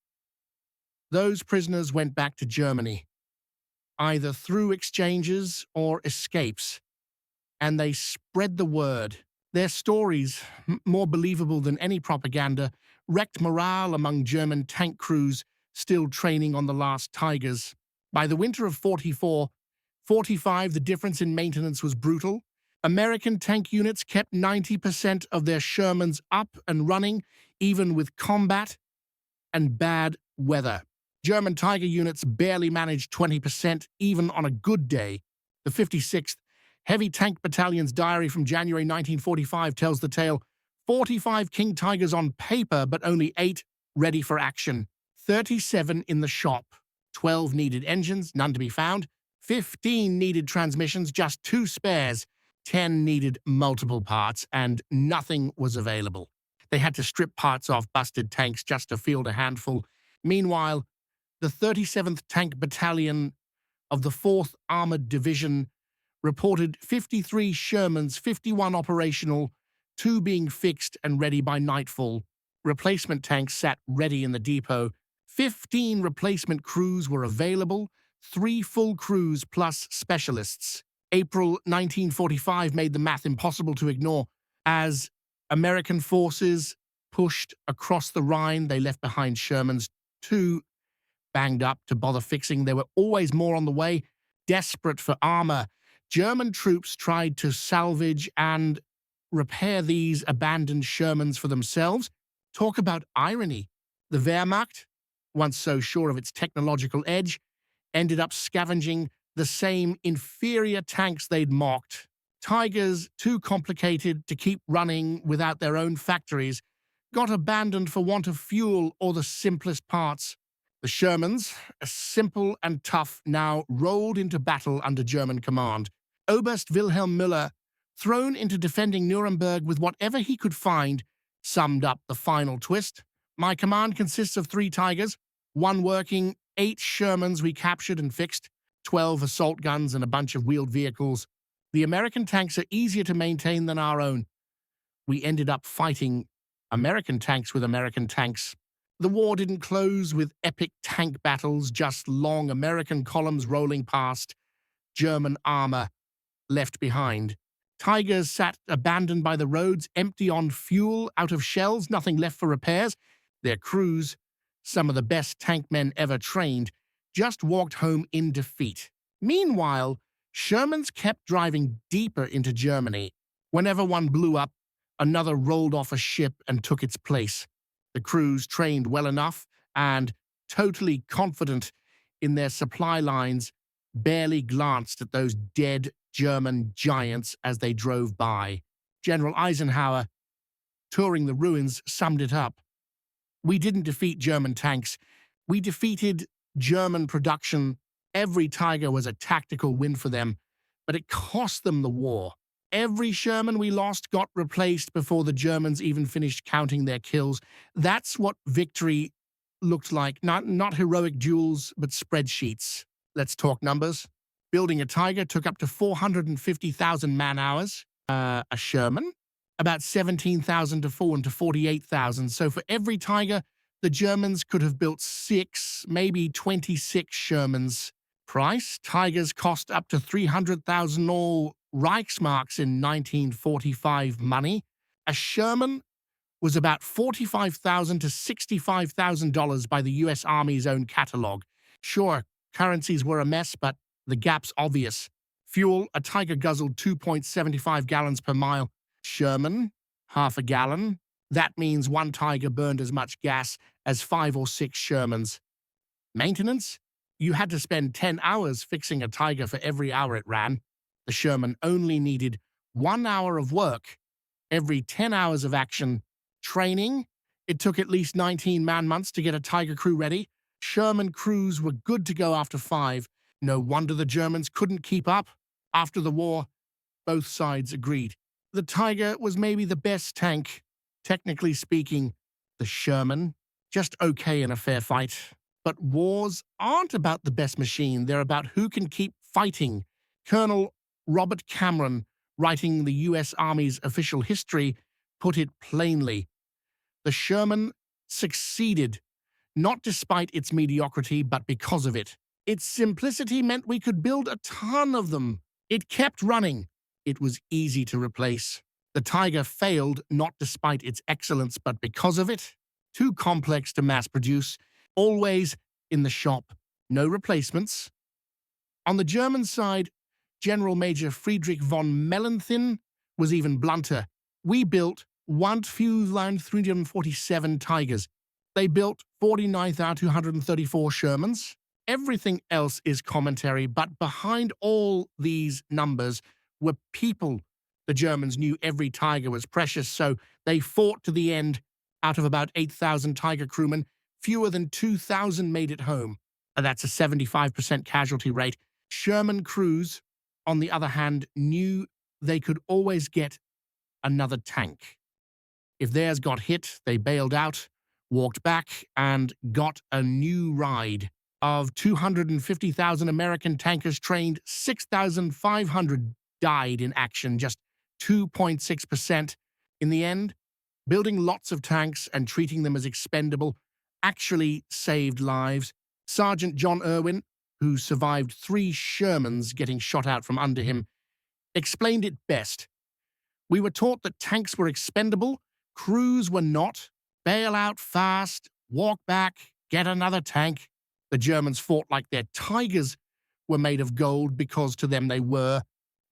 Those prisoners went back to Germany, either through exchanges or escapes, and they spread the word. Their stories, more believable than any propaganda, wrecked morale among German tank crews still training on the last Tigers. By the winter of 44-45, the difference in maintenance was brutal. American tank units kept 90% of their Shermans up and running, even with combat and bad weather. German Tiger units barely managed 20%, even on a good day. The 56th Heavy Tank Battalion's diary from January 1945 tells the tale. 45 King Tigers on paper, but only 8 ready for action. 37 in the shop. 12 needed engines, none to be found. 15 needed transmissions, just 2 spares. 10 needed multiple parts, and nothing was available. They had to strip parts off busted tanks just to field a handful. Meanwhile, the 37th Tank Battalion of the 4th Armored Division reported 53 Shermans, 51 operational, 2 being fixed and ready by nightfall. Replacement tanks sat ready in the depot. 15 replacement crews were available, 3 full crews plus specialists. April 1945 made the math impossible to ignore. As American forces pushed across the Rhine, they left behind Shermans, too banged up to bother fixing. There were always more on the way. Desperate for armor, German troops tried to salvage and repair these abandoned Shermans for themselves. Talk about irony. The Wehrmacht, once so sure of its technological edge, ended up scavenging the same inferior tanks they'd mocked. Tigers, too complicated to keep running without their own factories, got abandoned for want of fuel or the simplest parts. The Shermans, simple and tough, now rolled into battle under German command. Oberst Wilhelm Müller, thrown into defending Nuremberg with whatever he could find, summed up the final twist. My command consists of 3 Tigers, 1 working, 8 Shermans we captured and fixed, 12 assault guns and a bunch of wheeled vehicles. The American tanks are easier to maintain than our own. We ended up fighting American tanks with American tanks. The war didn't close with epic tank battles, just long American columns rolling past, German armor left behind. Tigers sat abandoned by the roads, empty on fuel, out of shells, nothing left for repairs. Their crews, some of the best tank men ever trained, just walked home in defeat. Meanwhile, Shermans kept driving deeper into Germany. Whenever one blew up, another rolled off a ship and took its place. The crews, trained well enough and totally confident in their supply lines, barely glanced at those dead German giants as they drove by. General Eisenhower, touring the ruins, summed it up. We didn't defeat German tanks. We defeated German production. Every Tiger was a tactical win for them, but it cost them the war. Every Sherman we lost got replaced before the Germans even finished counting their kills. That's what victory looked like. Not heroic duels, but spreadsheets. Let's talk numbers. Building a Tiger took up to 450,000 man-hours. A Sherman? About 17,000 to 48,000. So for every Tiger, the Germans could have built 6, maybe 26 Shermans. Price? Tigers cost up to 300,000 all Reichsmarks in 1945 money. A Sherman was about $45,000 to $65,000 by the U.S. Army's own catalog. Sure, currencies were a mess, but the gap's obvious. Fuel, a Tiger guzzled 2.75 gallons per mile. Sherman, half a gallon. That means 1 Tiger burned as much gas as 5 or 6 Shermans. Maintenance? You had to spend 10 hours fixing a Tiger for every hour it ran. The Sherman only needed 1 hour of work every 10 hours of action. Training? It took at least 19 man-months to get a Tiger crew ready. Sherman crews were good to go after 5. No wonder the Germans couldn't keep up. After the war, both sides agreed. The Tiger was maybe the best tank Technically speaking, the Sherman, just okay in a fair fight. But wars aren't about the best machine, they're about who can keep fighting. Colonel Robert Cameron, writing the U.S. Army's official history, put it plainly. The Sherman succeeded, not despite its mediocrity, but because of it. Its simplicity meant we could build a ton of them. It kept running. It was easy to replace. The Tiger failed not despite its excellence, but because of it. Too complex to mass produce, always in the shop, no replacements. On the German side, General Major Friedrich von Mellenthin was even blunter. We built 1,347 Tigers. They built 49,234 Shermans. Everything else is commentary, but behind all these numbers were people. The Germans knew every Tiger was precious, so they fought to the end. Out of about 8,000 Tiger crewmen, fewer than 2,000 made it home. That's a 75% casualty rate. Sherman crews, on the other hand, knew they could always get another tank. If theirs got hit, they bailed out, walked back, and got a new ride. Of 250,000 American tankers trained, 6,500 died in action, just 2.6%. In the end, building lots of tanks and treating them as expendable actually saved lives. Sergeant John Irwin, who survived 3 Shermans getting shot out from under him, explained it best. We were taught that tanks were expendable, crews were not. Bail out fast, walk back, get another tank. The Germans fought like their Tigers were made of gold because to them they were.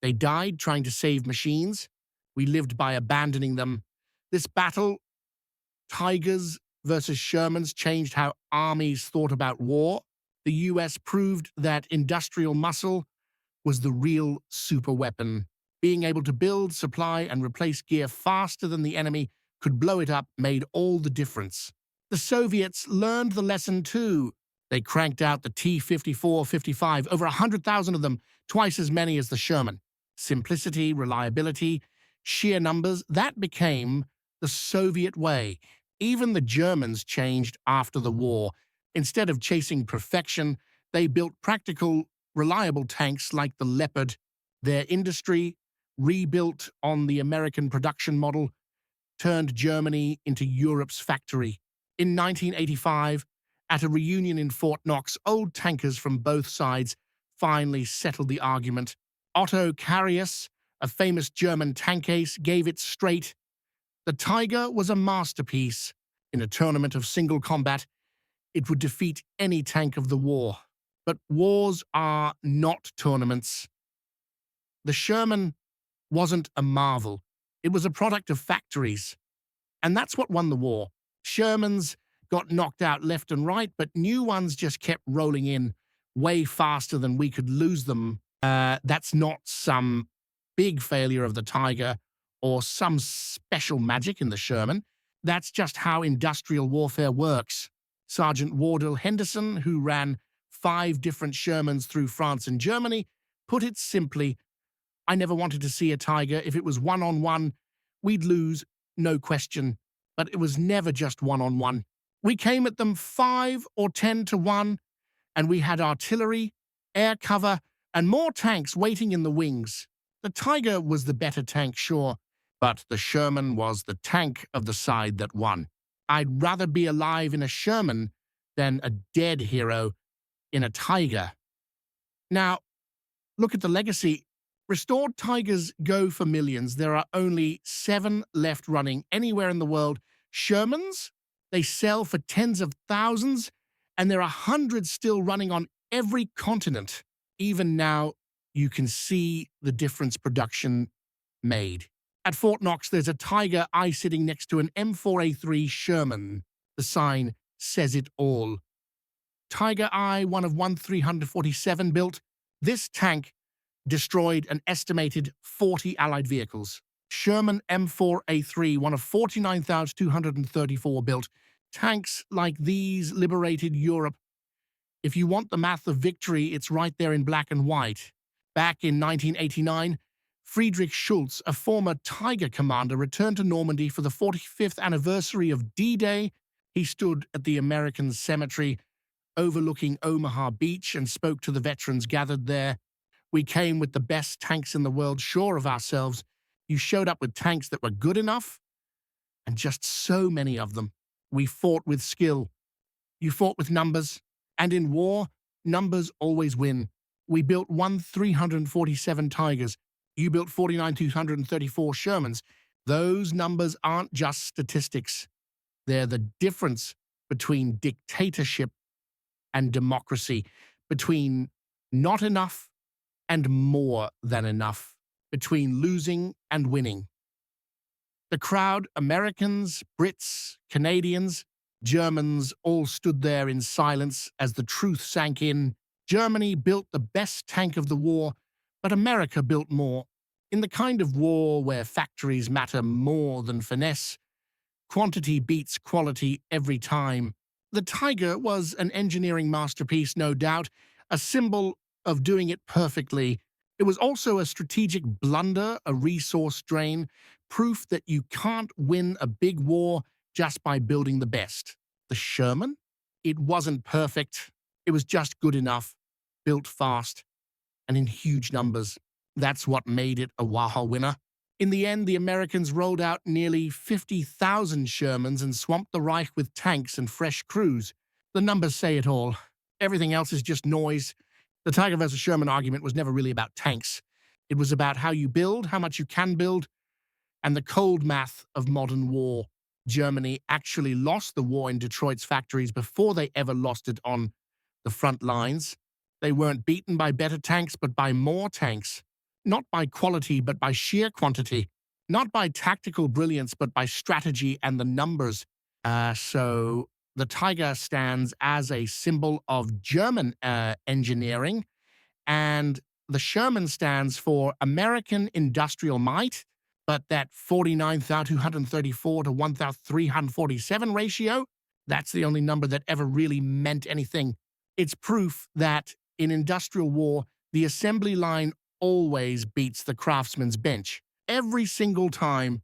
They died trying to save machines. We lived by abandoning them. This battle, Tigers versus Shermans, changed how armies thought about war. The US proved that industrial muscle was the real superweapon. Being able to build, supply, and replace gear faster than the enemy could blow it up made all the difference. The Soviets learned the lesson too. They cranked out the T-54-55, over 100,000 of them, twice as many as the Sherman. Simplicity, reliability, sheer numbers, that became the Soviet way. Even the Germans changed after the war. Instead of chasing perfection, they built practical, reliable tanks like the Leopard. Their industry, rebuilt on the American production model, turned Germany into Europe's factory. In 1985, at a reunion in Fort Knox, old tankers from both sides finally settled the argument. Otto Carius, a famous German tank ace, gave it straight. The Tiger was a masterpiece. In a tournament of single combat, it would defeat any tank of the war. But wars are not tournaments. The Sherman wasn't a marvel. It was a product of factories. And that's what won the war. Shermans got knocked out left and right, but new ones just kept rolling in way faster than we could lose them. That's not some big failure of the Tiger or some special magic in the Sherman. That's just how industrial warfare works. Sergeant Wardell Henderson, who ran 5 different Shermans through France and Germany, put it simply, I never wanted to see a Tiger. If it was one-on-one, we'd lose, no question. But it was never just one-on-one. We came at them 5 or 10 to 1, and we had artillery, air cover, and more tanks waiting in the wings. The Tiger was the better tank, sure, but the Sherman was the tank of the side that won. I'd rather be alive in a Sherman than a dead hero in a Tiger. Now, look at the legacy. Restored Tigers go for millions. There are only 7 left running anywhere in the world. Shermans, they sell for tens of thousands, and there are hundreds still running on every continent. Even now, you can see the difference production made. At Fort Knox, there's a Tiger eye sitting next to an M4A3 Sherman. The sign says it all. Tiger Eye, one of 1,347 built. This tank destroyed an estimated 40 Allied vehicles. Sherman M4A3, one of 49,234 built. Tanks like these liberated Europe. If you want the math of victory, it's right there in black and white. Back in 1989, Friedrich Schultz, a former Tiger commander, returned to Normandy for the 45th anniversary of D-Day. He stood at the American cemetery overlooking Omaha Beach and spoke to the veterans gathered there. "We came with the best tanks in the world, sure of ourselves. You showed up with tanks that were good enough, and just so many of them. We fought with skill. You fought with numbers, and in war, numbers always win. We built 347 Tigers. You built 234 Shermans. Those numbers aren't just statistics. They're the difference between dictatorship and democracy, between not enough and more than enough, between losing and winning." The crowd, Americans, Brits, Canadians, Germans, all stood there in silence as the truth sank in. Germany built the best tank of the war, but America built more. In the kind of war where factories matter more than finesse, quantity beats quality every time. The Tiger was an engineering masterpiece, no doubt, a symbol of doing it perfectly. It was also a strategic blunder, a resource drain, proof that you can't win a big war just by building the best. The Sherman? It wasn't perfect. It was just good enough, built fast, and in huge numbers. That's what made it a wow winner. In the end, the Americans rolled out nearly 50,000 Shermans and swamped the Reich with tanks and fresh crews. The numbers say it all. Everything else is just noise. The Tiger versus Sherman argument was never really about tanks. It was about how you build, how much you can build, and the cold math of modern war. Germany actually lost the war in Detroit's factories before they ever lost it on the front lines. They weren't beaten by better tanks, but by more tanks. Not by quality, but by sheer quantity. Not by tactical brilliance, but by strategy and the numbers. So the Tiger stands as a symbol of German engineering, and the Sherman stands for American industrial might, but that 49,234 to 1,347 ratio, that's the only number that ever really meant anything. It's proof that in industrial war, the assembly line always beats the craftsman's bench. Every single time,